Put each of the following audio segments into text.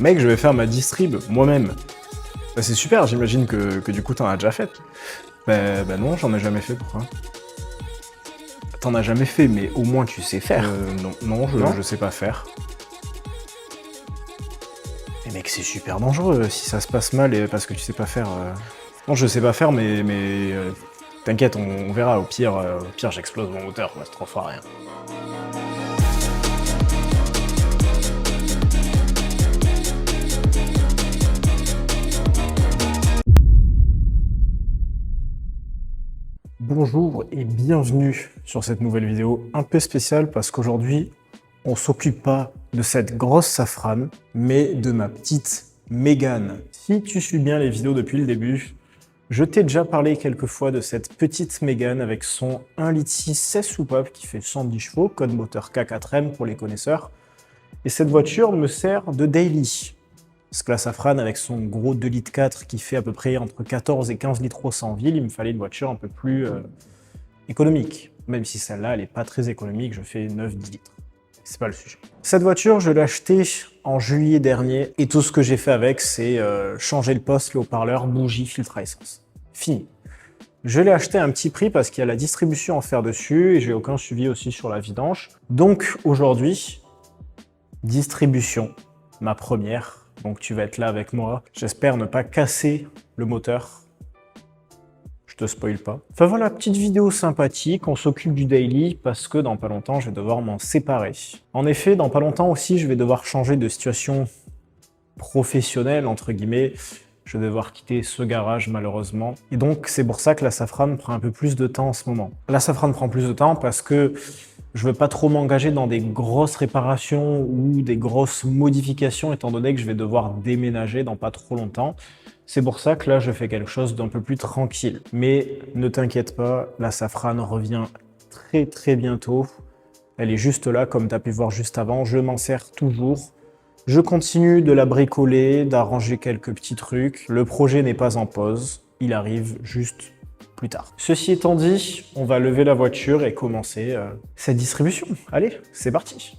Mec, je vais faire ma distrib moi-même. Bah, c'est super, j'imagine que du coup t'en as déjà fait. Bah non, j'en ai jamais fait, pourquoi? T'en as jamais fait, mais au moins tu sais faire. Non, je sais pas faire. Mais mec, c'est super dangereux si ça se passe mal et parce que tu sais pas faire. Non, je sais pas faire, mais t'inquiète, on verra. Au pire, j'explose mon moteur, moi, c'est trop fort, rien. Bonjour et bienvenue sur cette nouvelle vidéo un peu spéciale parce qu'aujourd'hui, on s'occupe pas de cette grosse Safran, mais de ma petite Mégane. Si tu suis bien les vidéos depuis le début, je t'ai déjà parlé quelques fois de cette petite Mégane avec son 1,6 litre 16 soupapes qui fait 110 chevaux, code moteur K4M pour les connaisseurs. Et cette voiture me sert de daily. Parce que la Safran, avec son gros 2,4 litres qui fait à peu près entre 14 et 15 litres en ville, il me fallait une voiture un peu plus économique. Même si celle-là, elle n'est pas très économique, je fais 9-10 litres. C'est pas le sujet. Cette voiture, je l'ai achetée en juillet dernier et tout ce que j'ai fait avec, c'est changer le poste, le haut-parleur, bougie, filtre à essence. Fini. Je l'ai acheté à un petit prix parce qu'il y a la distribution à faire dessus et j'ai aucun suivi aussi sur la vidange. Donc aujourd'hui, distribution, ma première. Donc tu vas être là avec moi. J'espère ne pas casser le moteur. Je te spoil pas. Enfin voilà, petite vidéo sympathique. On s'occupe du daily parce que dans pas longtemps, je vais devoir m'en séparer. En effet, dans pas longtemps aussi, je vais devoir changer de situation professionnelle, entre guillemets. Je vais devoir quitter ce garage malheureusement. Et donc c'est pour ça que la Safran prend un peu plus de temps en ce moment. La Safran prend plus de temps parce que je veux pas trop m'engager dans des grosses réparations ou des grosses modifications étant donné que je vais devoir déménager dans pas trop longtemps. C'est pour ça que là je fais quelque chose d'un peu plus tranquille. Mais ne t'inquiète pas, la Safran revient très bientôt. Elle est juste là comme tu as pu voir juste avant. Je m'en sers toujours. Je continue de la bricoler, d'arranger quelques petits trucs. Le projet n'est pas en pause, il arrive juste plus tard. Ceci étant dit, on va lever la voiture et commencer cette distribution. Allez, c'est parti.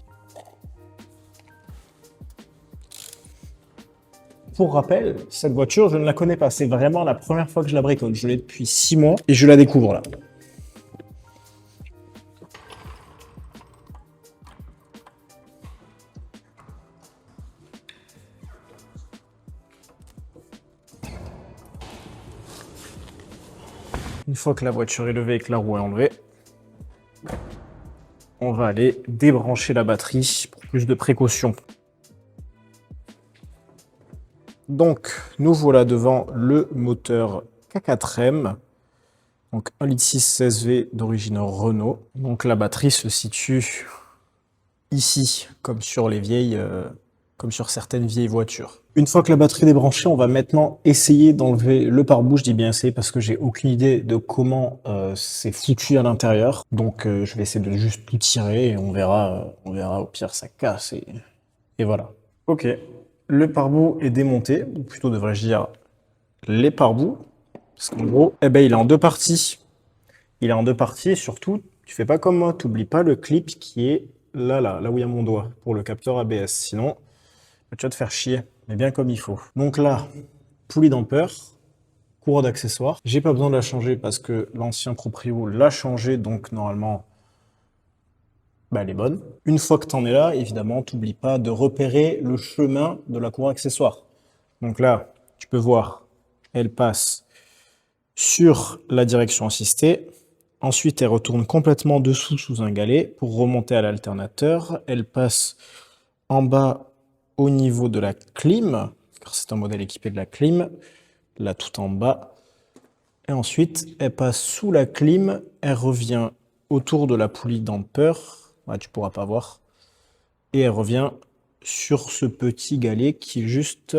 Pour rappel, cette voiture, je ne la connais pas. C'est vraiment la première fois que je la bricole. Je l'ai depuis 6 mois et je la découvre là. Une fois que la voiture est levée et que la roue est enlevée, on va aller débrancher la batterie pour plus de précaution. Donc, nous voilà devant le moteur K4M, donc 1,6 litre 16V d'origine Renault. Donc la batterie se situe ici, comme sur les vieilles, comme sur certaines vieilles voitures. Une fois que la batterie est débranchée, on va maintenant essayer d'enlever le pare-bouche. Je dis bien essayer parce que j'ai aucune idée de comment c'est foutu à l'intérieur. Donc je vais essayer de juste tout tirer et on verra au pire ça casse et voilà. Ok, le pare-boue est démonté, ou plutôt devrais-je dire les pare-boues. Parce qu'en gros, eh ben, il est en deux parties. Il est en deux parties et surtout, tu fais pas comme moi, tu n'oublies pas le clip qui est là où il y a mon doigt pour le capteur ABS. Sinon, tu vas te faire chier, mais bien comme il faut. Donc là, poulie damper, courroie d'accessoires. J'ai pas besoin de la changer parce que l'ancien proprio l'a changé, donc normalement, elle est bonne. Une fois que tu en es là, évidemment, t'oublies pas de repérer le chemin de la courroie accessoire. Donc là, tu peux voir, elle passe sur la direction assistée. Ensuite, elle retourne complètement dessous sous un galet pour remonter à l'alternateur. Elle passe en bas au niveau de la clim, car c'est un modèle équipé de la clim, là tout en bas. Et ensuite, elle passe sous la clim, elle revient autour de la poulie damper, tu pourras pas voir, et elle revient sur ce petit galet qui est juste,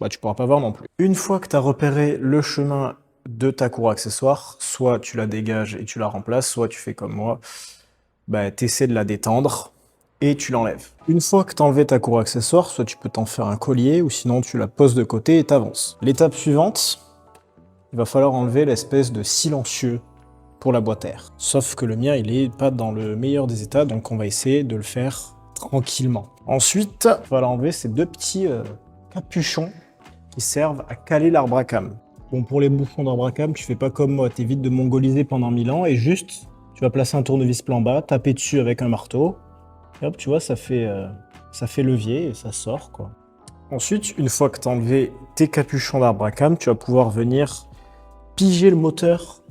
tu pourras pas voir non plus. Une fois que tu as repéré le chemin de ta courroie accessoire, soit tu la dégages et tu la remplaces, soit tu fais comme moi, tu essaies de la détendre et tu l'enlèves. Une fois que tu as enlevé ta courroie accessoire, soit tu peux t'en faire un collier ou sinon tu la poses de côté et t'avances. L'étape suivante, il va falloir enlever l'espèce de silencieux pour la boîte air. Sauf que le mien, il est pas dans le meilleur des états, donc on va essayer de le faire tranquillement. Ensuite, il va enlever ces deux petits capuchons qui servent à caler l'arbre à cam. Bon, pour les bouchons d'arbre à cam, tu fais pas comme moi, t'évites de mongoliser pendant 1000 ans et juste, tu vas placer un tournevis plan bas, taper dessus avec un marteau, et hop, tu vois, ça fait levier et ça sort, quoi. Ensuite, une fois que tu as enlevé tes capuchons d'arbre à cam, tu vas pouvoir venir piger le moteur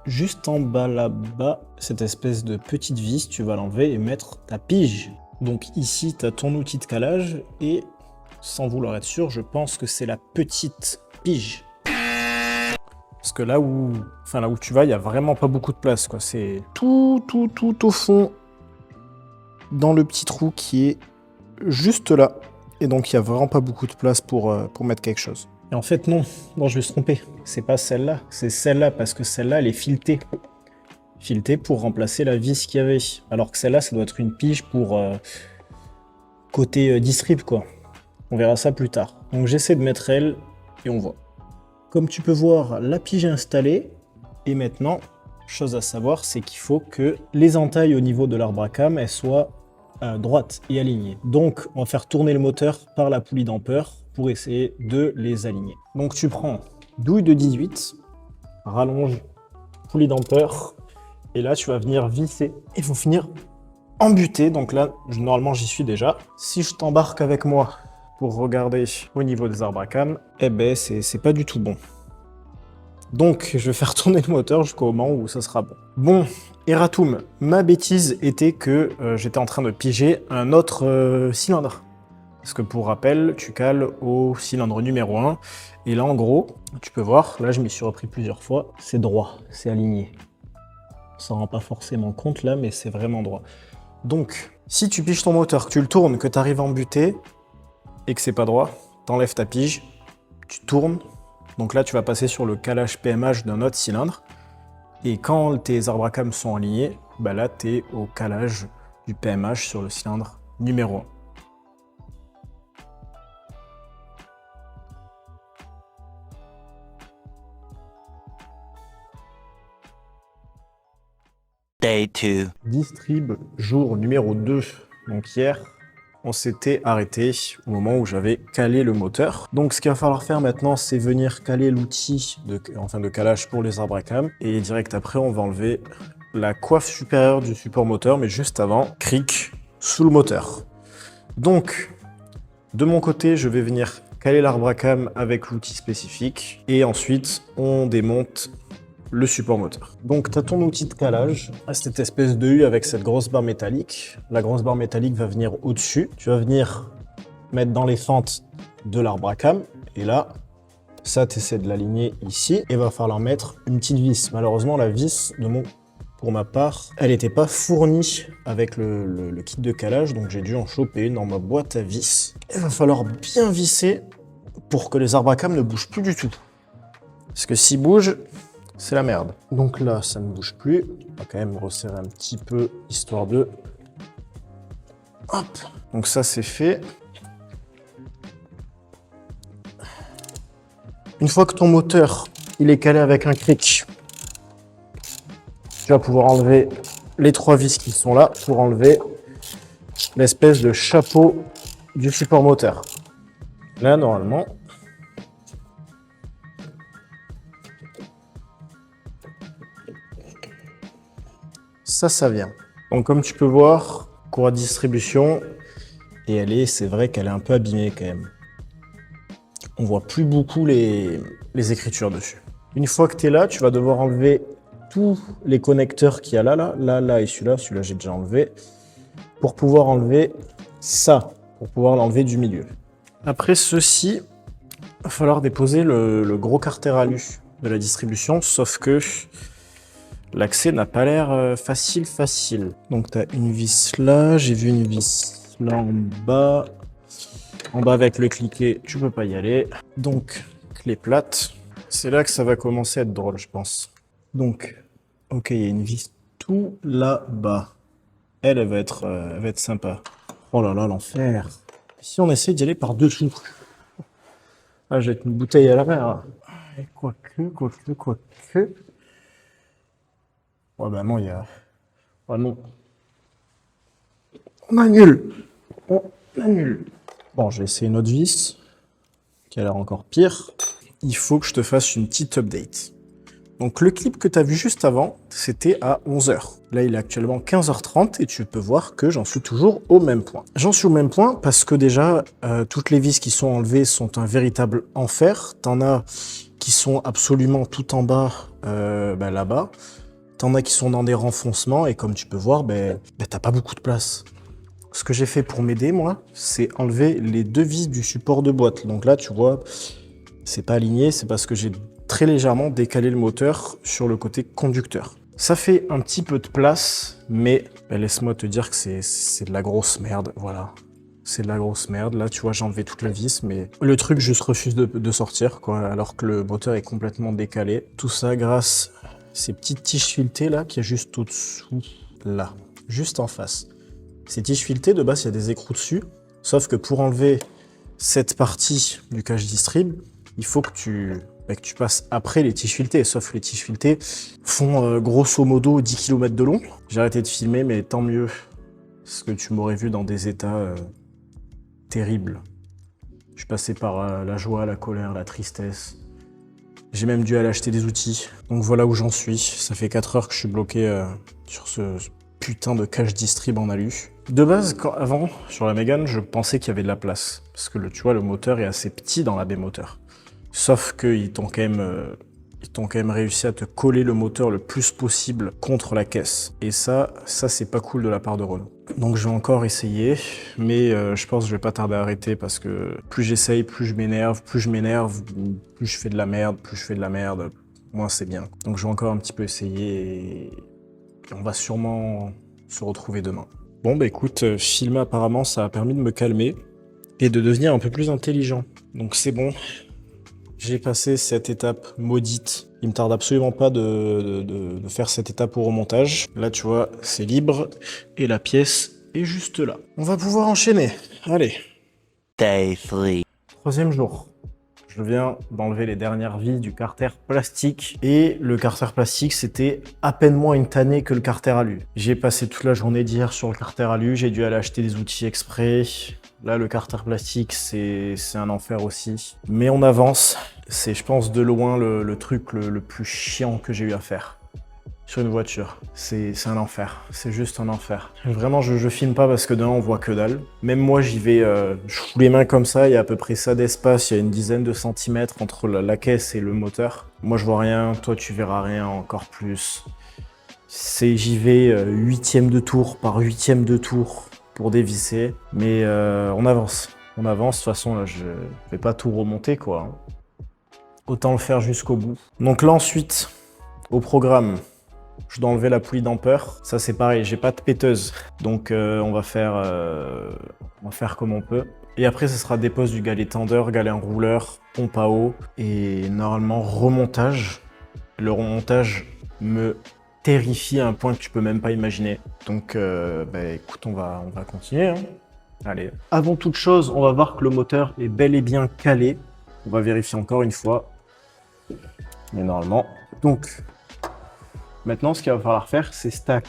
juste en bas là-bas. Cette espèce de petite vis, tu vas l'enlever et mettre ta pige. Donc ici, tu as ton outil de calage et, sans vouloir être sûr, je pense que c'est la petite pige. Parce que là où tu vas, il n'y a vraiment pas beaucoup de place, quoi. C'est tout au fond, dans le petit trou qui est juste là. Et donc, il n'y a vraiment pas beaucoup de place pour mettre quelque chose. Et en fait, non, je me suis trompé. C'est pas celle-là, c'est celle-là, parce que celle-là, elle est filetée. Filetée pour remplacer la vis qu'il y avait. Alors que celle-là, ça doit être une pige pour côté distrib, quoi. On verra ça plus tard. Donc, j'essaie de mettre elle et on voit. Comme tu peux voir, la pige est installée. Et maintenant, chose à savoir, c'est qu'il faut que les entailles au niveau de l'arbre à cam, elles soient droite et alignée. Donc, on va faire tourner le moteur par la poulie d'ampeur pour essayer de les aligner. Donc, tu prends douille de 18, rallonge, poulie d'ampeur, et là, tu vas venir visser. Il faut finir embuter. Donc là, normalement, j'y suis déjà. Si je t'embarque avec moi pour regarder au niveau des arbres à cam, eh ben, c'est pas du tout bon. Donc, je vais faire tourner le moteur jusqu'au moment où ça sera bon. Bon, erratum, ma bêtise était que j'étais en train de piger un autre cylindre. Parce que pour rappel, tu cales au cylindre numéro 1. Et là, en gros, tu peux voir, là, je m'y suis repris plusieurs fois. C'est droit, c'est aligné. On s'en rend pas forcément compte là, mais c'est vraiment droit. Donc, si tu piges ton moteur, que tu le tournes, que tu arrives à embuter, et que c'est pas droit, t'enlèves ta pige, tu tournes. Donc là, tu vas passer sur le calage PMH d'un autre cylindre. Et quand tes arbres à cam sont alignés, bah là, tu es au calage du PMH sur le cylindre numéro 1. Day 2. Distrib jour numéro 2. Donc hier, on s'était arrêté au moment où j'avais calé le moteur. Donc ce qu'il va falloir faire maintenant, c'est venir caler l'outil de calage pour les arbres à cam. Et direct après, on va enlever la coiffe supérieure du support moteur, mais juste avant, cric sous le moteur. Donc, de mon côté, je vais venir caler l'arbre à cam avec l'outil spécifique. Et ensuite, on démonte le support moteur. Donc tu as ton outil de calage, cette espèce de U avec cette grosse barre métallique. La grosse barre métallique va venir au-dessus. Tu vas venir mettre dans les fentes de l'arbre à cam. Et là, ça, tu essaies de l'aligner ici. Et va falloir mettre une petite vis. Malheureusement, la vis, pour ma part, elle n'était pas fournie avec le kit de calage. Donc j'ai dû en choper une dans ma boîte à vis. Il va falloir bien visser pour que les arbres à cam ne bougent plus du tout. Parce que s'ils bougent, c'est la merde. Donc là, ça ne bouge plus. On va quand même resserrer un petit peu, histoire de... Hop. Donc ça, c'est fait. Une fois que ton moteur, il est calé avec un cric, tu vas pouvoir enlever les 3 vis qui sont là pour enlever l'espèce de chapeau du support moteur. Là, normalement... ça vient. Donc comme tu peux voir, courroie de distribution, et c'est vrai qu'elle est un peu abîmée quand même. On voit plus beaucoup les écritures dessus. Une fois que tu es là, tu vas devoir enlever tous les connecteurs qu'il y a là et celui-là j'ai déjà enlevé, pour pouvoir enlever ça, pour pouvoir l'enlever du milieu. Après ceci, il va falloir déposer le gros carter alu de la distribution, sauf que l'accès n'a pas l'air facile. Donc tu as une vis là, j'ai vu une vis là en bas. En bas avec le cliquet, tu peux pas y aller. Donc, clé plate. C'est là que ça va commencer à être drôle, je pense. Donc, ok, il y a une vis tout là-bas. Elle va être sympa. Oh là là, l'enfer. Si on essaie d'y aller par dessous. Ah, j'ai une bouteille à la mer. Quoique. Ouais, bah non, il y a... Oh non. On annule. on annule. Bon, je vais essayer une autre vis, qui a l'air encore pire. Il faut que je te fasse une petite update. Donc le clip que tu as vu juste avant, c'était à 11 h. Là, il est actuellement 15 h 30 et tu peux voir que j'en suis toujours au même point. J'en suis au même point parce que déjà, toutes les vis qui sont enlevées sont un véritable enfer. T'en as qui sont absolument tout en bas, là-bas. T'en as qui sont dans des renfoncements et comme tu peux voir, t'as pas beaucoup de place. Ce que j'ai fait pour m'aider, moi, c'est enlever les deux vis du support de boîte. Donc là, tu vois, c'est pas aligné, c'est parce que j'ai très légèrement décalé le moteur sur le côté conducteur. Ça fait un petit peu de place, mais laisse-moi te dire que c'est de la grosse merde, voilà. C'est de la grosse merde. Là, tu vois, j'ai enlevé toute la vis, mais le truc juste refuse de sortir, quoi, alors que le moteur est complètement décalé. Tout ça grâce à ces petites tiges filetées, là, qui est juste au-dessous, là, juste en face. Ces tiges filetées, de base, il y a des écrous dessus, sauf que pour enlever cette partie du cache distrib, il faut que tu passes après les tiges filetées, sauf que les tiges filetées font grosso modo 10 km de long. J'ai arrêté de filmer, mais tant mieux, parce que tu m'aurais vu dans des états terribles. Je suis passé par la joie, la colère, la tristesse. J'ai même dû aller acheter des outils. Donc voilà où j'en suis. Ça fait 4 heures que je suis bloqué sur ce putain de cache distrib en alu. De base, avant, sur la Mégane, je pensais qu'il y avait de la place. Parce que tu vois, le moteur est assez petit dans la baie moteur. Sauf qu'ils t'ont quand même réussi à te coller le moteur le plus possible contre la caisse. Et ça c'est pas cool de la part de Renault. Donc je vais encore essayer, mais je pense que je vais pas tarder à arrêter parce que plus j'essaye, plus je m'énerve, plus je fais de la merde, moins c'est bien. Donc je vais encore un petit peu essayer et on va sûrement se retrouver demain. Bon bah écoute, filmer apparemment ça a permis de me calmer et de devenir un peu plus intelligent. Donc c'est bon. J'ai passé cette étape maudite. Il me tarde absolument pas de faire cette étape au remontage. Là, tu vois, c'est libre et la pièce est juste là. On va pouvoir enchaîner. Allez. Day 3. 3e jour. Je viens d'enlever les dernières vis du carter plastique. Et le carter plastique, c'était à peine moins une tannée que le carter alu. J'ai passé toute la journée d'hier sur le carter alu. J'ai dû aller acheter des outils exprès. Là, le carter plastique, c'est un enfer aussi. Mais on avance. C'est, je pense, de loin le truc le plus chiant que j'ai eu à faire sur une voiture. C'est un enfer. C'est juste un enfer. Vraiment, je filme pas parce que d'un, on voit que dalle. Même moi, j'y vais, je fous les mains comme ça. Il y a à peu près ça d'espace. Il y a une dizaine de centimètres entre la caisse et le moteur. Moi, je vois rien. Toi, tu verras rien encore plus. J'y vais 8e de tour par 8e de tour pour dévisser, mais on avance. On avance, de toute façon, là, je vais pas tout remonter, quoi. Autant le faire jusqu'au bout. Donc là, ensuite, au programme, je dois enlever la poulie d'ampère. Ça, c'est pareil, j'ai pas de péteuse. Donc, on va faire comme on peut. Et après, ce sera dépose du galet tendeur, galet enrouleur, pompe à eau et normalement remontage. Le remontage me terrifie à un point que tu peux même pas imaginer. Donc, écoute, on va continuer. Hein. Allez. Avant toute chose, on va voir que le moteur est bel et bien calé. On va vérifier encore une fois. Mais normalement. Donc, maintenant, ce qu'il va falloir faire, c'est stack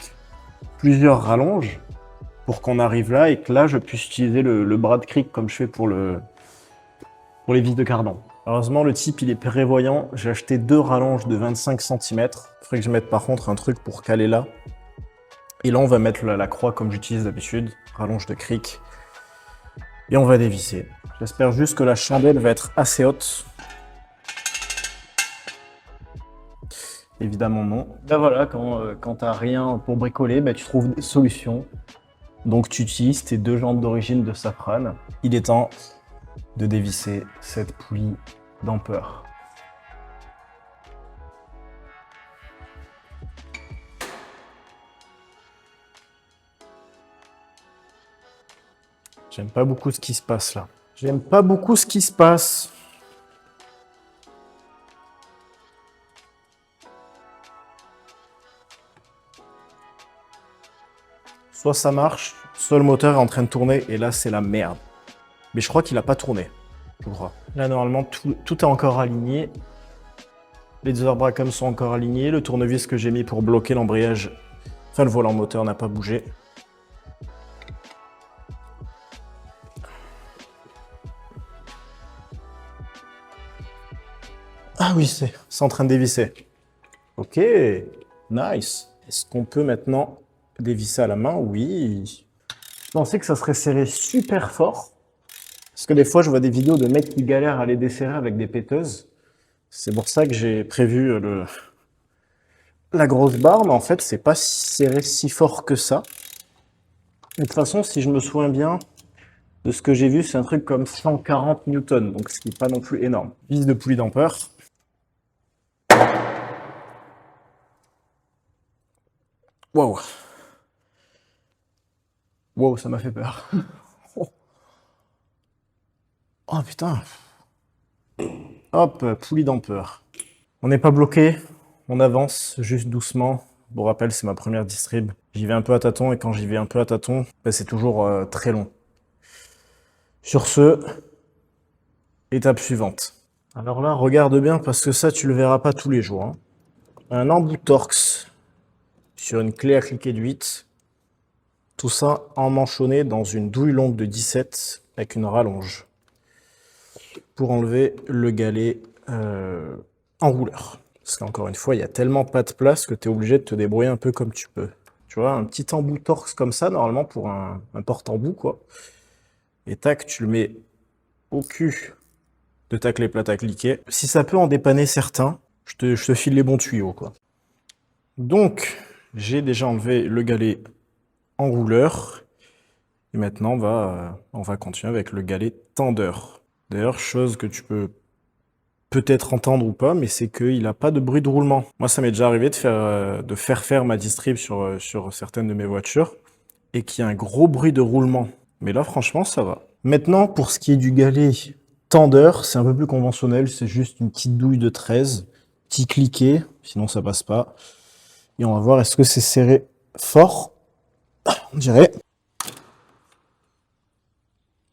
plusieurs rallonges pour qu'on arrive là et que là, je puisse utiliser le bras de cric comme je fais pour les vis de cardan. Heureusement, le type, il est prévoyant. J'ai acheté 2 rallonges de 25 cm. Il faudrait que je mette par contre un truc pour caler là. Et là, on va mettre la croix comme j'utilise d'habitude. Rallonge de cric. Et on va dévisser. J'espère juste que la chandelle va être assez haute. Évidemment non. Ben voilà, quand t'as rien pour bricoler, tu trouves des solutions. Donc tu utilises tes 2 jantes d'origine de Safran. Il est temps de dévisser cette poulie d'ampère. J'aime pas beaucoup ce qui se passe là. J'aime pas beaucoup ce qui se passe. Soit ça marche, soit le moteur est en train de tourner et là c'est la merde. Mais je crois qu'il a pas tourné. Je crois. Là normalement tout est encore aligné. Les 2 airbags sont encore alignés. Le tournevis que j'ai mis pour bloquer l'embrayage, enfin le volant moteur n'a pas bougé. Ah oui, c'est en train de dévisser. Ok, nice. Est-ce qu'on peut maintenant dévisser à la main? Oui. Je pensais que ça serait serré super fort. Parce que des fois, je vois des vidéos de mecs qui galèrent à les desserrer avec des péteuses. C'est pour ça que j'ai prévu la grosse barre, mais en fait, c'est pas serré si fort que ça. De toute façon, si je me souviens bien de ce que j'ai vu, c'est un truc comme 140 newtons, donc ce qui n'est pas non plus énorme. Vis de poulie d'ampère. Wow. Wow, ça m'a fait peur. Oh. Oh, putain. Hop, poulie d'ampère. On n'est pas bloqué, on avance juste doucement. Pour rappel, c'est ma première distrib. J'y vais un peu à tâtons et quand j'y vais un peu à tâtons, ben, c'est toujours très long. Sur ce, étape suivante. Alors là, regarde bien parce que ça, tu le verras pas tous les jours. Hein. Un embout Torx sur une clé à cliquet de 8. Tout ça emmanchonné dans une douille longue de 17 avec une rallonge pour enlever le galet enrouleur. Parce qu'encore une fois, il y a tellement pas de place que tu es obligé de te débrouiller un peu comme tu peux. Tu vois, un petit embout Torx comme ça, normalement pour un porte-embout, quoi. Et tac, tu le mets au cul de ta clé plate à cliquer. Si ça peut en dépanner certains, je te file les bons tuyaux, quoi. Donc, j'ai déjà enlevé le galet enrouleur. Et maintenant, on va continuer avec le galet tendeur. D'ailleurs, chose que tu peux peut-être entendre ou pas, mais c'est qu'il n'a pas de bruit de roulement. Moi, ça m'est déjà arrivé de faire ma distrib sur certaines de mes voitures et qu'il y a un gros bruit de roulement. Mais là, franchement, ça va. Maintenant, pour ce qui est du galet tendeur, c'est un peu plus conventionnel. C'est juste une petite douille de 13, petit cliquet, sinon ça passe pas. Et on va voir est-ce que c'est serré fort. On dirait.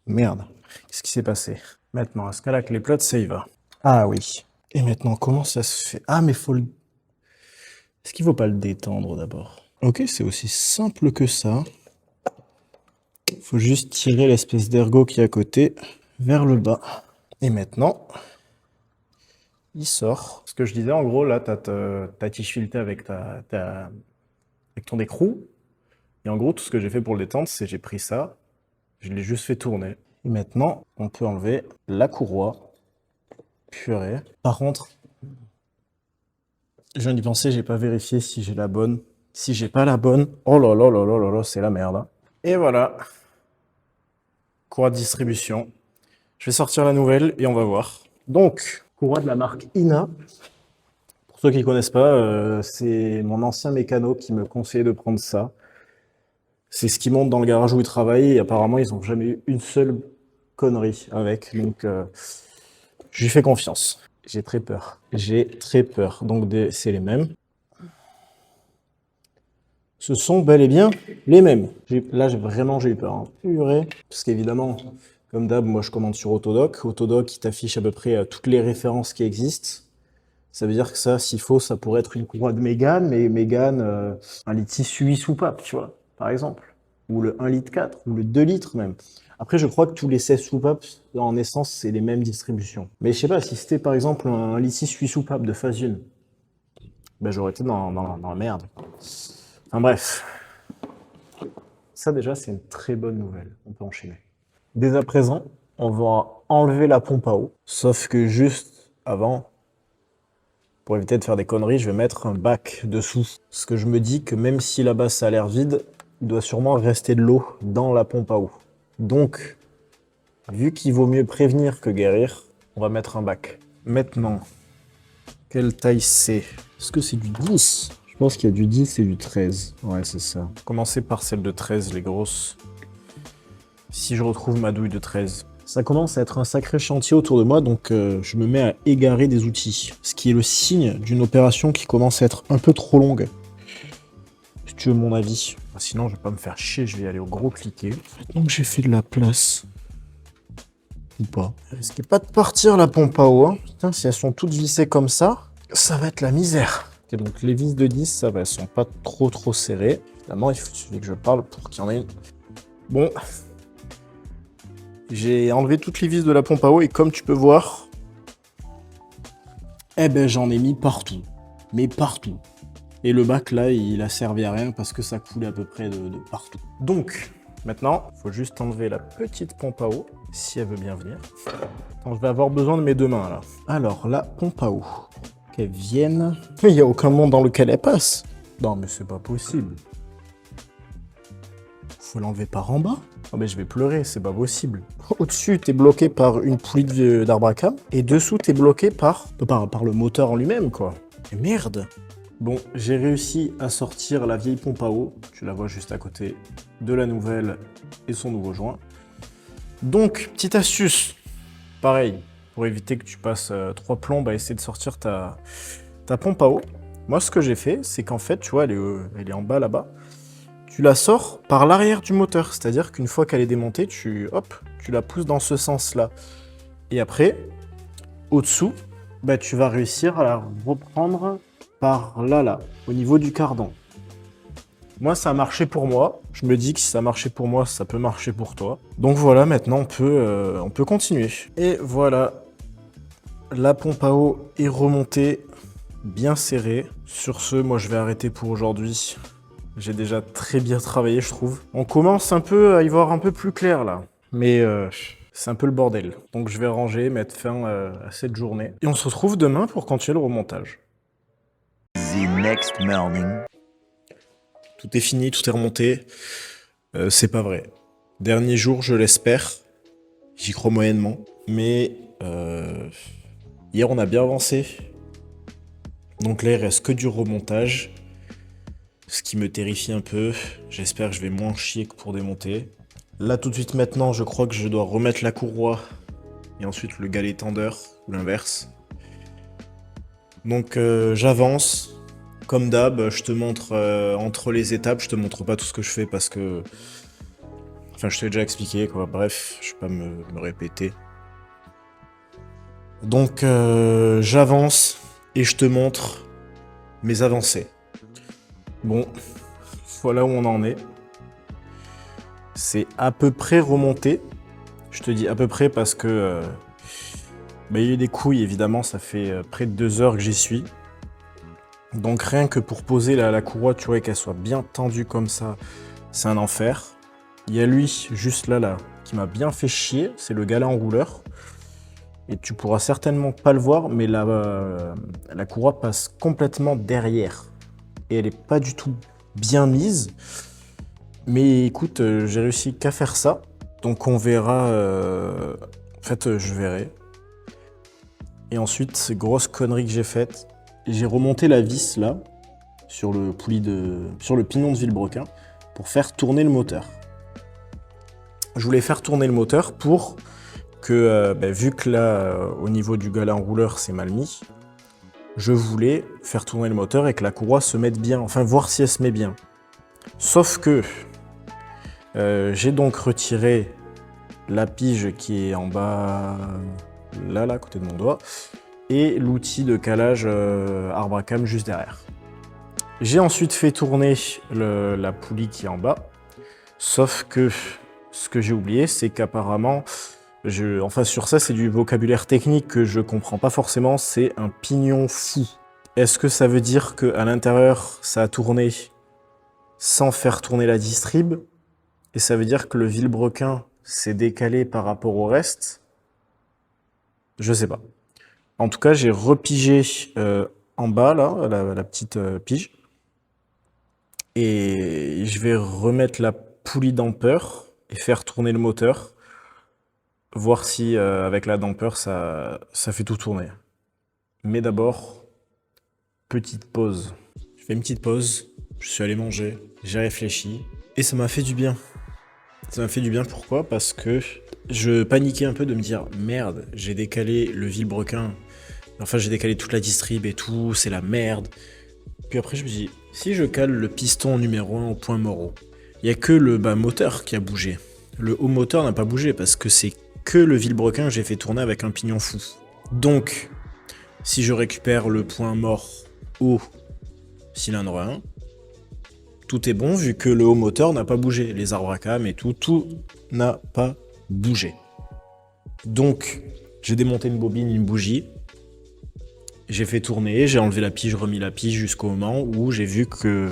Merde, qu'est-ce qui s'est passé? Maintenant, est-ce qu'à la clé plate, ça y va? Ah oui. Et maintenant, comment ça se fait? Ah, mais faut le... Est-ce qu'il faut pas le détendre d'abord? Ok, c'est aussi simple que ça. Faut juste tirer l'espèce d'ergot qui est à côté vers le bas. Et maintenant, il sort. Ce que je disais, en gros, là, t'as tige fileté avec avec ton écrou. Et en gros, tout ce que j'ai fait pour le détendre, c'est j'ai pris ça, je l'ai juste fait tourner. Et maintenant, on peut enlever la courroie. Purée. Par contre, je viens d'y penser, j'ai pas vérifié si j'ai la bonne. Si j'ai pas la bonne, oh là là là là là là, c'est la merde. Hein. Et voilà. Courroie de distribution. Je vais sortir la nouvelle et on va voir. Donc, courroie de la marque Ina. Pour ceux qui ne connaissent pas, c'est mon ancien mécano qui me conseillait de prendre ça. C'est ce qui monte dans le garage où il travaille et apparemment ils n'ont jamais eu une seule connerie avec. Donc, je lui fais confiance. J'ai très peur. J'ai très peur. Donc, c'est les mêmes. Ce sont bel et bien les mêmes. Là, vraiment, j'ai eu peur. Hein. Purée. Parce qu'évidemment, comme d'hab, moi, je commande sur Autodoc. Autodoc, il t'affiche à peu près toutes les références qui existent. Ça veut dire que ça, s'il faut, ça pourrait être une courroie de Mégane, mais Mégane, un litre 6 8 soupapes, tu vois, par exemple. Ou le 1 litre 4, ou le 2 litres même. Après, je crois que tous les 16 soupapes, en essence, c'est les mêmes distributions. Mais je sais pas, si c'était par exemple un litre 6 8 soupapes de phase 1, ben, j'aurais été dans la merde. Enfin bref. Ça déjà, c'est une très bonne nouvelle. On peut enchaîner. Dès à présent, on va enlever la pompe à eau. Sauf que juste avant, pour éviter de faire des conneries, je vais mettre un bac dessous. Parce que je me dis que même si là-bas ça a l'air vide, il doit sûrement rester de l'eau dans la pompe à eau. Donc, vu qu'il vaut mieux prévenir que guérir, on va mettre un bac. Maintenant, quelle taille c'est? Est-ce que c'est du 10? Je pense qu'il y a du 10 et du 13. Ouais, c'est ça. Commencer par celle de 13, les grosses. Si je retrouve ma douille de 13. Ça commence à être un sacré chantier autour de moi, donc je me mets à égarer des outils. Ce qui est le signe d'une opération qui commence à être un peu trop longue. Si tu veux mon avis. Sinon, je vais pas me faire chier, je vais aller au gros cliquet. Donc j'ai fait de la place. Ou pas. Risquez pas de partir la pompe à eau. Hein. Putain, si elles sont toutes vissées comme ça va être la misère. Okay, donc les vis de 10, ça va, elles sont pas trop serrées. Évidemment, il suffit que je parle pour qu'il y en ait une. Bon. J'ai enlevé toutes les vis de la pompe à eau et comme tu peux voir, Eh ben j'en ai mis partout, mais partout. Et le bac là, il a servi à rien parce que ça coulait à peu près de partout. Donc, maintenant, il faut juste enlever la petite pompe à eau, si elle veut bien venir. Attends, je vais avoir besoin de mes deux mains là. Alors, la pompe à eau, qu'elle vienne. Mais il n'y a aucun monde dans lequel elle passe. Non, mais c'est pas possible. Faut l'enlever par en bas. Oh mais je vais pleurer, c'est pas possible. Au-dessus, t'es bloqué par une poulie d'arbre à cam, et dessous, t'es bloqué par le moteur en lui-même, quoi. Mais merde. Bon, j'ai réussi à sortir la vieille pompe à eau. Tu la vois juste à côté de la nouvelle et son nouveau joint. Donc, petite astuce. Pareil, pour éviter que tu passes 3 plombes à essayer de sortir ta pompe à eau. Moi, ce que j'ai fait, c'est qu'en fait, tu vois, elle est en bas là-bas. Tu la sors par l'arrière du moteur. C'est-à-dire qu'une fois qu'elle est démontée, tu la pousses dans ce sens-là. Et après, au-dessous, bah, tu vas réussir à la reprendre par là, au niveau du cardan. Moi, ça a marché pour moi. Je me dis que si ça a marché pour moi, ça peut marcher pour toi. Donc voilà, maintenant, on peut continuer. Et voilà, la pompe à eau est remontée, bien serrée. Sur ce, moi, je vais arrêter pour aujourd'hui. J'ai déjà très bien travaillé, je trouve. On commence un peu à y voir un peu plus clair, là. Mais c'est un peu le bordel. Donc je vais ranger, mettre fin à cette journée. Et on se retrouve demain pour continuer le remontage. The next morning. Tout est fini, tout est remonté. C'est pas vrai. Dernier jour, je l'espère. J'y crois moyennement. Mais hier, on a bien avancé. Donc là, il reste que du remontage. Ce qui me terrifie un peu. J'espère que je vais moins chier que pour démonter. Là, tout de suite maintenant, je crois que je dois remettre la courroie. Et ensuite le galet tendeur, ou l'inverse. Donc j'avance. Comme d'hab, je te montre entre les étapes. Je te montre pas tout ce que je fais parce que... Enfin, je t'ai déjà expliqué, quoi. Bref, je vais pas me répéter. Donc j'avance et je te montre mes avancées. Bon, voilà où on en est. C'est à peu près remonté. Je te dis à peu près parce que il y a eu des couilles, évidemment. Ça fait près de 2 heures que j'y suis. Donc rien que pour poser la courroie, tu vois, et qu'elle soit bien tendue comme ça, c'est un enfer. Il y a lui, juste là, qui m'a bien fait chier. C'est le galet enrouleur. Et tu pourras certainement pas le voir, mais la courroie passe complètement derrière. Et elle est pas du tout bien mise. Mais écoute, j'ai réussi qu'à faire ça. Donc on verra... En fait, je verrai. Et ensuite, grosse connerie que j'ai faite. J'ai remonté la vis là, sur le pignon de vilebrequin, pour faire tourner le moteur. Je voulais faire tourner le moteur pour que, vu que là, au niveau du galet enrouleur, c'est mal mis, je voulais faire tourner le moteur et que la courroie se mette bien, enfin voir si elle se met bien. Sauf que j'ai donc retiré la pige qui est en bas, là, à côté de mon doigt, et l'outil de calage arbre à cam juste derrière. J'ai ensuite fait tourner la poulie qui est en bas, sauf que ce que j'ai oublié, c'est qu'apparemment, enfin sur ça c'est du vocabulaire technique que je comprends pas forcément, c'est un pignon fou. Est-ce que ça veut dire qu'à l'intérieur ça a tourné sans faire tourner la distrib, et ça veut dire que le vilebrequin s'est décalé par rapport au reste? Je sais pas. En tout cas, j'ai repigé en bas, là, la petite pige. Et je vais remettre la poulie damper et faire tourner le moteur. Voir si, avec la damper, ça fait tout tourner. Mais d'abord, petite pause. Je fais une petite pause, je suis allé manger, j'ai réfléchi. Et ça m'a fait du bien. Ça m'a fait du bien, pourquoi? Parce que je paniquais un peu de me dire « Merde, j'ai décalé le vilebrequin. Enfin, j'ai décalé toute la distrib et tout, c'est la merde. » Puis après, je me dis « Si je cale le piston numéro 1 au point mort, il n'y a que le bas moteur qui a bougé. Le haut moteur n'a pas bougé parce que c'est que le vilebrequin que j'ai fait tourner avec un pignon fou. Donc, si je récupère le point mort au cylindre 1, tout est bon vu que le haut moteur n'a pas bougé. Les arbres à cam et tout n'a pas bougé. Donc, j'ai démonté une bobine, une bougie. J'ai fait tourner, j'ai enlevé la pige, remis la pige jusqu'au moment où j'ai vu que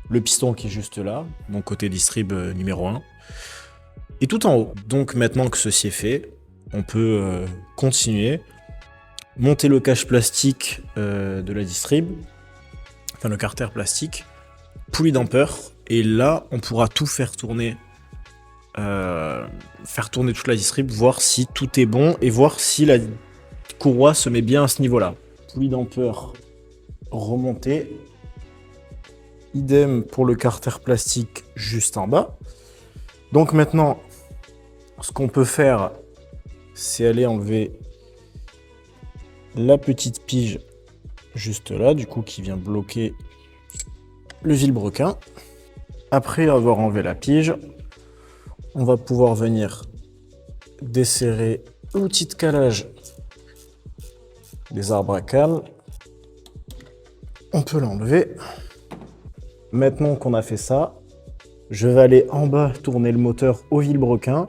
le piston qui est juste là, mon côté distrib numéro 1, est tout en haut. Donc maintenant que ceci est fait, on peut continuer, monter le cache plastique de la distrib, enfin le carter plastique, poulie damper, et là on pourra tout faire tourner toute la distrib, voir si tout est bon et voir si la courroie se met bien à ce niveau-là. Poulie damper remontée. Idem pour le carter plastique juste en bas. Donc maintenant, ce qu'on peut faire, c'est aller enlever la petite pige juste là, du coup qui vient bloquer le vilebrequin. Après avoir enlevé la pige, on va pouvoir venir desserrer l'outil de calage des arbres à cam. On peut l'enlever. Maintenant qu'on a fait ça, je vais aller en bas tourner le moteur au vilebrequin.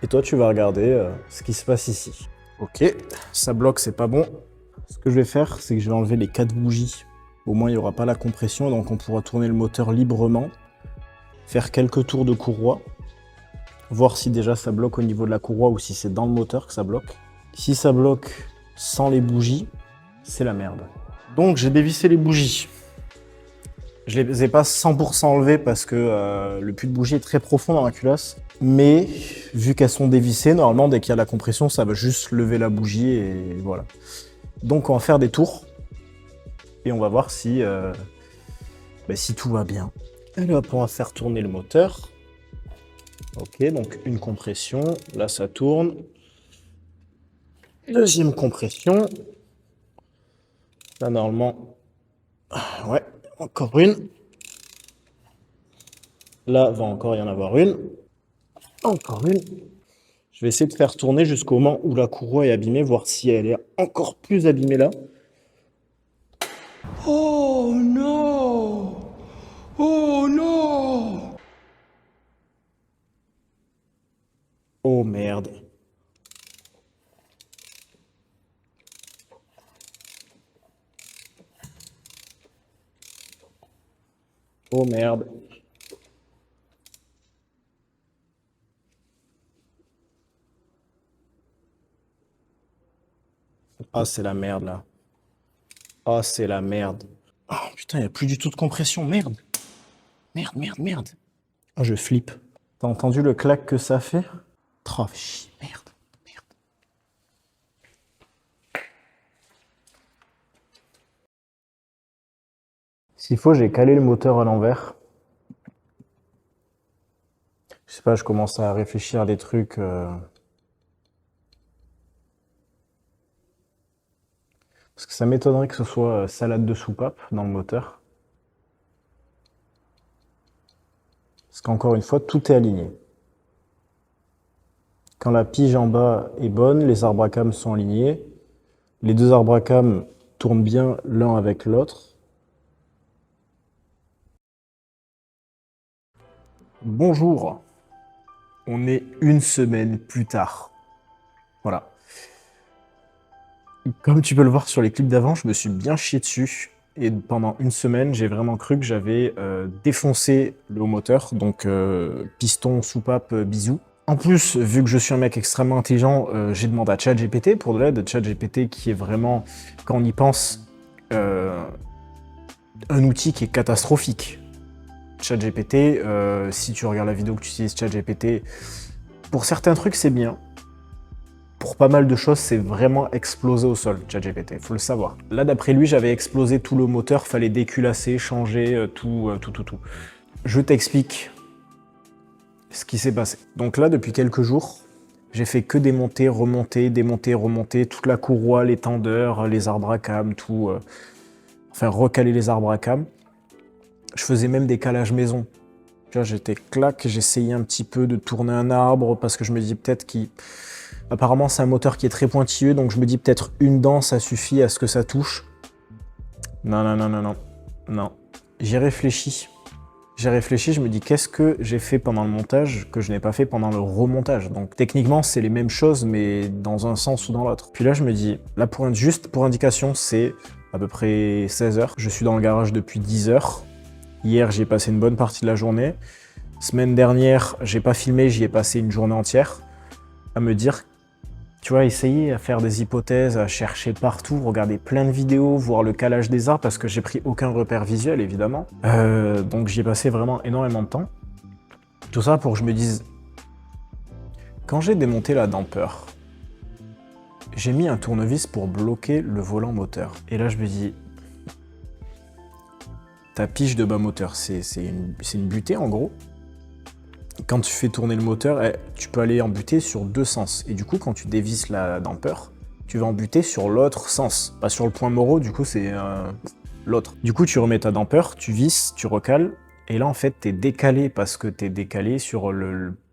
Et toi, tu vas regarder ce qui se passe ici. Ok, ça bloque, c'est pas bon. Ce que je vais faire, c'est que je vais enlever les 4 bougies. Au moins, il n'y aura pas la compression, donc on pourra tourner le moteur librement. Faire quelques tours de courroie. Voir si déjà ça bloque au niveau de la courroie ou si c'est dans le moteur que ça bloque. Si ça bloque sans les bougies, c'est la merde. Donc j'ai dévissé les bougies. Je les ai pas 100% enlevées parce que le puits de bougie est très profond dans la culasse. Mais vu qu'elles sont dévissées, normalement dès qu'il y a la compression, ça va juste lever la bougie et voilà. Donc on va faire des tours et on va voir si tout va bien. Et hop, on va faire tourner le moteur. Ok, donc une compression, là ça tourne. Deuxième compression. Là normalement, ouais, encore une. Là va encore y en avoir une. Encore une. Je vais essayer de faire tourner jusqu'au moment où la courroie est abîmée, voir si elle est encore plus abîmée là. Oh non! Oh non! Oh merde. Oh merde. Ah, c'est la merde là. Ah, c'est la merde. Oh putain, il n'y a plus du tout de compression. Merde. Merde, merde, merde. Ah, je flippe. T'as entendu le clac que ça fait? Oh, chier, merde. Merde. S'il faut, j'ai calé le moteur à l'envers. Je sais pas, je commence à réfléchir à des trucs. Parce que ça m'étonnerait que ce soit salade de soupape dans le moteur. Parce qu'encore une fois, tout est aligné. Quand la pige en bas est bonne, les arbres à cam sont alignés. Les deux arbres à cam tournent bien l'un avec l'autre. Bonjour. On est une semaine plus tard. Voilà. Comme tu peux le voir sur les clips d'avant, je me suis bien chié dessus. Et pendant une semaine, j'ai vraiment cru que j'avais défoncé le haut moteur. Donc piston, soupape, bisous. En plus, vu que je suis un mec extrêmement intelligent, j'ai demandé à ChatGPT pour de l'aide. ChatGPT qui est vraiment, quand on y pense, un outil qui est catastrophique. ChatGPT, si tu regardes la vidéo que tu utilises ChatGPT, pour certains trucs c'est bien. Pour pas mal de choses, c'est vraiment explosé au sol, ChatGPT, faut le savoir. Là, d'après lui, j'avais explosé tout le moteur, fallait déculasser, changer tout. Je t'explique ce qui s'est passé. Donc là, depuis quelques jours, j'ai fait que démonter, remonter, démonter, remonter, toute la courroie, les tendeurs, les arbres à cam, tout. Enfin, recaler les arbres à cam. Je faisais même des calages maison. Tu vois, j'étais clac, j'essayais un petit peu de tourner un arbre parce que je me dis peut-être qu'il... Apparemment, c'est un moteur qui est très pointilleux, donc je me dis peut-être une dent, ça suffit à ce que ça touche. Non. J'y réfléchis. J'ai réfléchi, je me dis qu'est-ce que j'ai fait pendant le montage que je n'ai pas fait pendant le remontage. Donc techniquement, c'est les mêmes choses, mais dans un sens ou dans l'autre. Puis là, je me dis, là juste pour indication, c'est à peu près 16 heures. Je suis dans le garage depuis 10 heures. Hier, j'y ai passé une bonne partie de la journée. Semaine dernière, j'ai pas filmé, j'y ai passé une journée entière à me dire, tu vois, essayer à faire des hypothèses, à chercher partout, regarder plein de vidéos, voir le calage des arbres, parce que j'ai pris aucun repère visuel, évidemment. Donc j'y ai passé vraiment énormément de temps. Tout ça pour que je me dise, quand j'ai démonté la damper, j'ai mis un tournevis pour bloquer le volant moteur. Et là, je me dis, ta pige de bas moteur, c'est une butée en gros. Quand tu fais tourner le moteur, tu peux aller en butée sur deux sens. Et du coup, quand tu dévisses la damper, tu vas en buter sur l'autre sens. Pas sur le point morot, du coup, c'est l'autre. Du coup, tu remets ta damper, tu visses, tu recales. Et là, en fait, t'es décalé parce que t'es décalé sur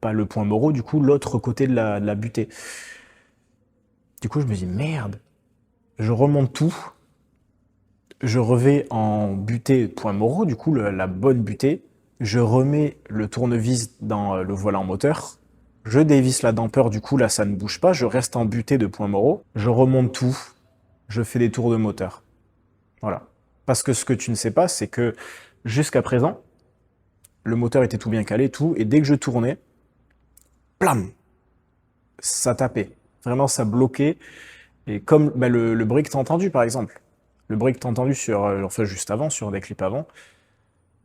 pas le point morot, du coup, l'autre côté de la butée. Du coup, je me dis, merde. Je remonte tout. Je revais en butée point morot, du coup, la bonne butée. Je remets le tournevis dans le volant moteur, je dévisse la damper, du coup là ça ne bouge pas, je reste en butée de point morot, je remonte tout, je fais des tours de moteur. Voilà. Parce que ce que tu ne sais pas, c'est que jusqu'à présent, le moteur était tout bien calé, tout, et dès que je tournais, plam, ça tapait. Vraiment ça bloquait, et comme le bruit que tu as entendu par exemple, le bruit que tu as entendu sur, enfin juste avant, sur des clips avant,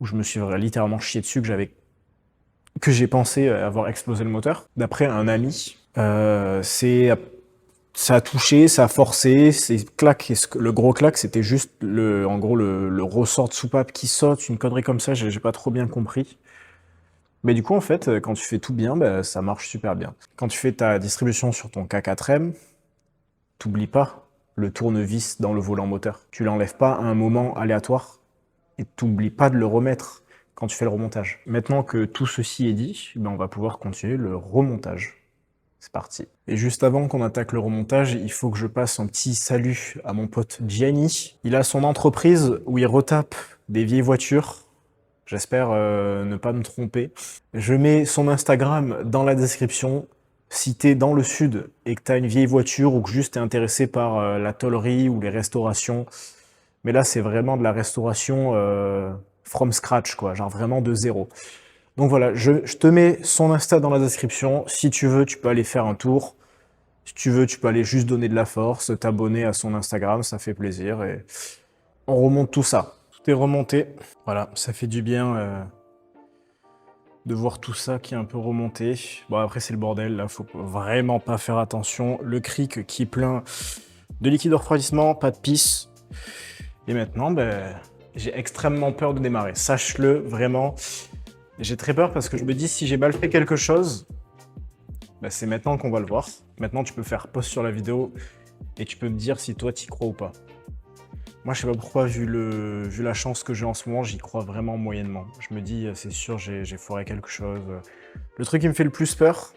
où je me suis littéralement chié dessus, que j'ai pensé avoir explosé le moteur. D'après un ami, ça a touché, ça a forcé, le gros clac, c'était juste en gros le ressort de soupape qui saute, une connerie comme ça, j'ai pas trop bien compris. Mais du coup, en fait, quand tu fais tout bien, ça marche super bien. Quand tu fais ta distribution sur ton K4M, t'oublies pas le tournevis dans le volant moteur. Tu l'enlèves pas à un moment aléatoire. Et t'oublies pas de le remettre quand tu fais le remontage. Maintenant que tout ceci est dit, on va pouvoir continuer le remontage. C'est parti. Et juste avant qu'on attaque le remontage, il faut que je passe un petit salut à mon pote Gianni. Il a son entreprise où il retape des vieilles voitures. J'espère ne pas me tromper. Je mets son Instagram dans la description. Si t'es dans le sud et que t'as une vieille voiture ou que juste t'es intéressé par la tôlerie ou les restaurations, mais là, c'est vraiment de la restauration from scratch, quoi, genre vraiment de zéro. Donc voilà, je te mets son Insta dans la description. Si tu veux, tu peux aller faire un tour. Si tu veux, tu peux aller juste donner de la force, t'abonner à son Instagram, ça fait plaisir. Et on remonte tout ça. Tout est remonté. Voilà, ça fait du bien de voir tout ça qui est un peu remonté. Bon, après, c'est le bordel, là, faut vraiment pas faire attention. Le cric qui est plein de liquide de refroidissement, pas de pisse. Et maintenant, j'ai extrêmement peur de démarrer. Sache-le, vraiment. J'ai très peur parce que je me dis, si j'ai mal fait quelque chose, c'est maintenant qu'on va le voir. Maintenant, tu peux faire pause sur la vidéo et tu peux me dire si toi, t'y crois ou pas. Moi, je sais pas pourquoi, vu la chance que j'ai en ce moment, j'y crois vraiment moyennement. Je me dis, c'est sûr, j'ai foiré quelque chose. Le truc qui me fait le plus peur,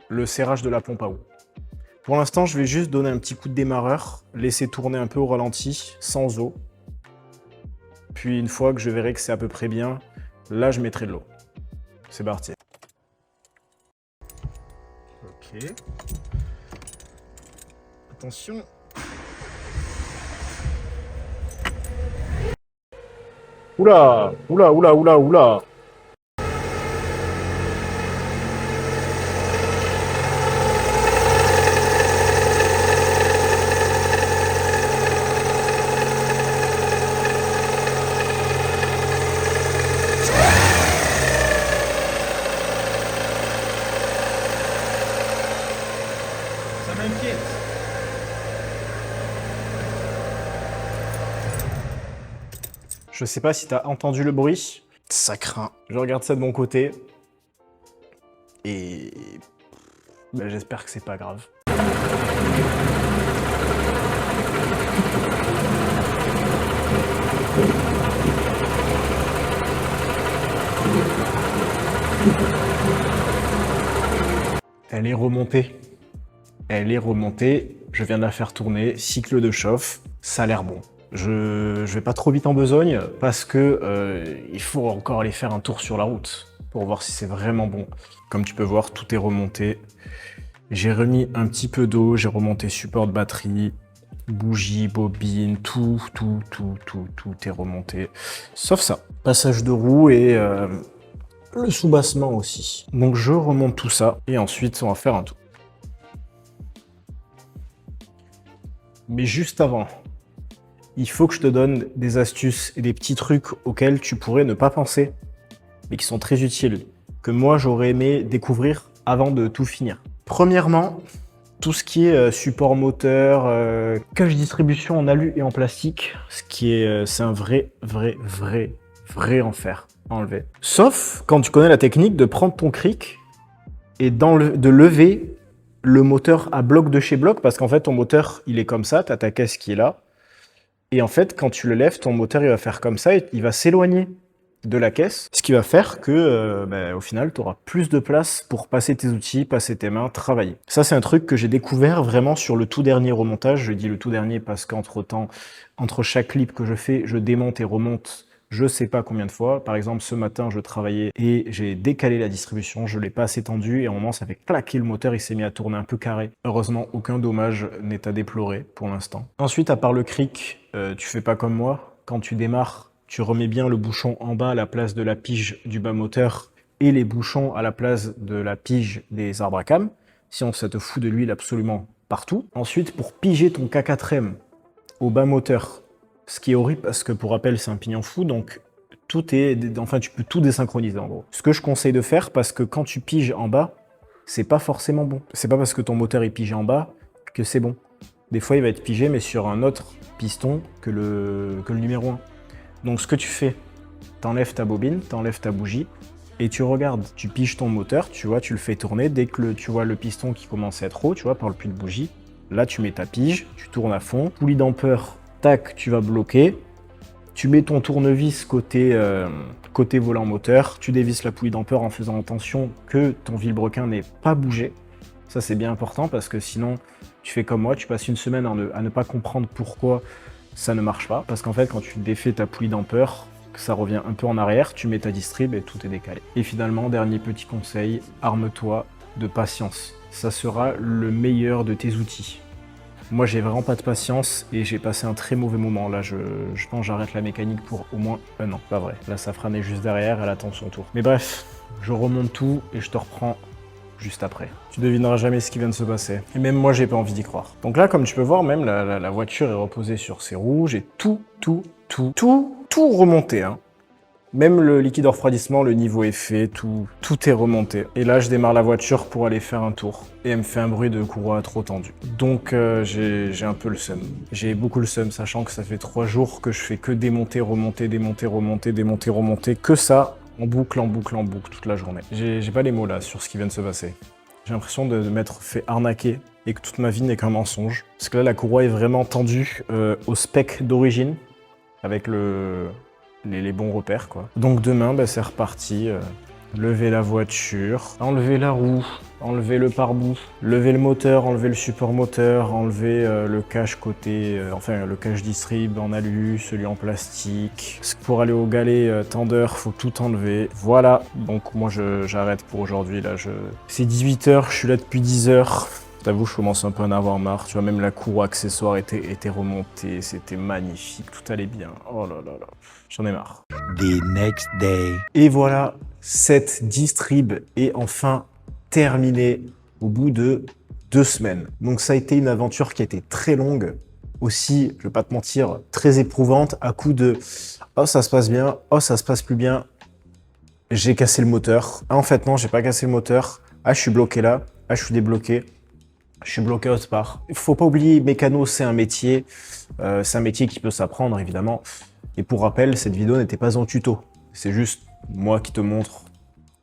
le serrage de la pompe à eau. Pour l'instant, je vais juste donner un petit coup de démarreur, laisser tourner un peu au ralenti, sans eau. Puis une fois que je verrai que c'est à peu près bien, là je mettrai de l'eau. C'est parti. Ok. Attention. Oula, oula, oula, oula, oula. Ça m'inquiète. Je sais pas si t'as entendu le bruit. Ça craint. Je regarde ça de mon côté. Et j'espère que c'est pas grave. Elle est remontée. Elle est remontée. Je viens de la faire tourner. Cycle de chauffe. Ça a l'air bon. Je vais pas trop vite en besogne parce que il faut encore aller faire un tour sur la route pour voir si c'est vraiment bon. Comme tu peux voir, tout est remonté. J'ai remis un petit peu d'eau, j'ai remonté support de batterie, bougie, bobine, tout est remonté. Sauf ça, passage de roue et le soubassement aussi. Donc je remonte tout ça et ensuite on va faire un tour. Mais juste avant, il faut que je te donne des astuces et des petits trucs auxquels tu pourrais ne pas penser, mais qui sont très utiles, que moi j'aurais aimé découvrir avant de tout finir. Premièrement, tout ce qui est support moteur, cache distribution en alu et en plastique, c'est un vrai enfer à enlever. Sauf quand tu connais la technique de prendre ton cric et de lever le moteur à bloc de chez bloc, parce qu'en fait ton moteur il est comme ça, tu as ta caisse qui est là, et en fait quand tu le lèves, ton moteur il va faire comme ça, et il va s'éloigner de la caisse, ce qui va faire que au final tu auras plus de place pour passer tes outils, passer tes mains, travailler. Ça c'est un truc que j'ai découvert vraiment sur le tout dernier remontage. Je dis le tout dernier parce qu'entre temps, entre chaque clip que je fais, je démonte et remonte je sais pas combien de fois. Par exemple ce matin je travaillais et j'ai décalé la distribution, je l'ai pas assez tendue et à un moment ça fait claquer le moteur, il s'est mis à tourner un peu carré. Heureusement aucun dommage n'est à déplorer pour l'instant. Ensuite à part le cric, tu fais pas comme moi, quand tu démarres tu remets bien le bouchon en bas à la place de la pige du bas moteur et les bouchons à la place de la pige des arbres à cam. Sinon, ça te fout de l'huile absolument partout. Ensuite, pour piger ton K4M au bas moteur, ce qui est horrible parce que pour rappel, c'est un pignon fou, donc tu peux tout désynchroniser en gros. Ce que je conseille de faire, parce que quand tu piges en bas, c'est pas forcément bon. C'est pas parce que ton moteur est pigé en bas que c'est bon. Des fois, il va être pigé, mais sur un autre piston que le numéro 1. Donc ce que tu fais, t'enlèves ta bobine, t'enlèves ta bougie et tu regardes, tu piges ton moteur, tu vois, tu le fais tourner. Dès que tu vois le piston qui commence à être haut, tu vois, par le puits de bougie, là tu mets ta pige, tu tournes à fond. Poulie d'ampeur, tac, tu vas bloquer. Tu mets ton tournevis côté volant moteur, tu dévisses la poulie d'ampeur en faisant attention que ton vilebrequin n'ait pas bougé. Ça c'est bien important parce que sinon tu fais comme moi, tu passes une semaine à ne pas comprendre pourquoi ça ne marche pas, parce qu'en fait, quand tu défais ta poulie d'ampeur, que ça revient un peu en arrière, tu mets ta distrib et tout est décalé. Et finalement, dernier petit conseil, arme-toi de patience. Ça sera le meilleur de tes outils. Moi, j'ai vraiment pas de patience et j'ai passé un très mauvais moment. Là, je pense que j'arrête la mécanique pour au moins un an. Pas vrai. Là, Safran est juste derrière, elle attend son tour. Mais bref, je remonte tout et je te reprends juste après. Tu devineras jamais ce qui vient de se passer. Et même moi, j'ai pas envie d'y croire. Donc là, comme tu peux voir, même la voiture est reposée sur ses roues. J'ai tout remonté. Hein. Même le liquide refroidissement, le niveau est fait, tout est remonté. Et là, je démarre la voiture pour aller faire un tour. Et elle me fait un bruit de courroie trop tendue. Donc j'ai un peu le seum. J'ai beaucoup le seum, sachant que ça fait 3 jours que je fais que démonter, remonter, démonter, remonter, démonter, remonter. Que ça, en boucle, toute la journée. J'ai pas les mots là sur ce qui vient de se passer. J'ai l'impression de m'être fait arnaquer et que toute ma vie n'est qu'un mensonge. Parce que là, la courroie est vraiment tendue au spec d'origine, avec les bons repères, quoi. Donc demain, c'est reparti. Lever la voiture, enlever la roue, enlever le pare-boue, lever le moteur, enlever le support moteur, enlever le cache côté, le cache distrib en alu, celui en plastique. Pour aller au galet tendeur, faut tout enlever. Voilà, donc moi j'arrête pour aujourd'hui. Là, c'est 18h, je suis là depuis 10h. T'avoue, je commence un peu à en avoir marre. Tu vois, même la courroie accessoire était remontée, c'était magnifique, tout allait bien. Oh là là là, j'en ai marre. The next day. Et voilà, cette distrib est enfin terminée au bout de 2 semaines. Donc ça a été une aventure qui a été très longue, aussi, je vais pas te mentir, très éprouvante, à coup de « oh ça se passe bien, oh ça se passe plus bien, j'ai cassé le moteur, ah en fait non, j'ai pas cassé le moteur, ah je suis bloqué là, ah je suis débloqué ». Je suis bloqué autre part. Il faut pas oublier, mécano, c'est un métier qui peut s'apprendre, évidemment. Et pour rappel, cette vidéo n'était pas un tuto. C'est juste moi qui te montre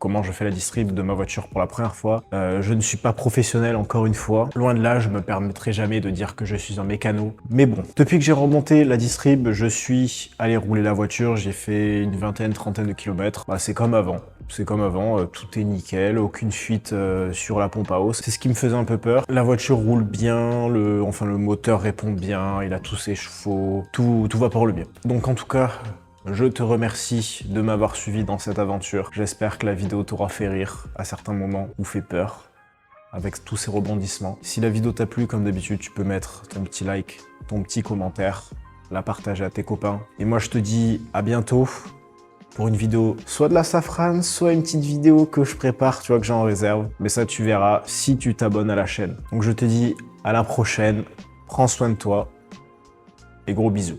comment je fais la distrib de ma voiture pour la première fois. Je ne suis pas professionnel, encore une fois. Loin de là, je me permettrai jamais de dire que je suis un mécano. Mais bon, depuis que j'ai remonté la distrib, je suis allé rouler la voiture. J'ai fait une 20-30 de kilomètres. C'est comme avant. C'est comme avant, tout est nickel, aucune fuite sur la pompe à eau. C'est ce qui me faisait un peu peur. La voiture roule bien, le moteur répond bien, il a tous ses chevaux, tout va pour le bien. Donc en tout cas, je te remercie de m'avoir suivi dans cette aventure. J'espère que la vidéo t'aura fait rire à certains moments ou fait peur avec tous ces rebondissements. Si la vidéo t'a plu, comme d'habitude, tu peux mettre ton petit like, ton petit commentaire, la partager à tes copains. Et moi, je te dis à bientôt pour une vidéo, soit de la safrane, soit une petite vidéo que je prépare, tu vois, que j'ai en réserve. Mais ça, tu verras si tu t'abonnes à la chaîne. Donc je te dis à la prochaine, prends soin de toi et gros bisous.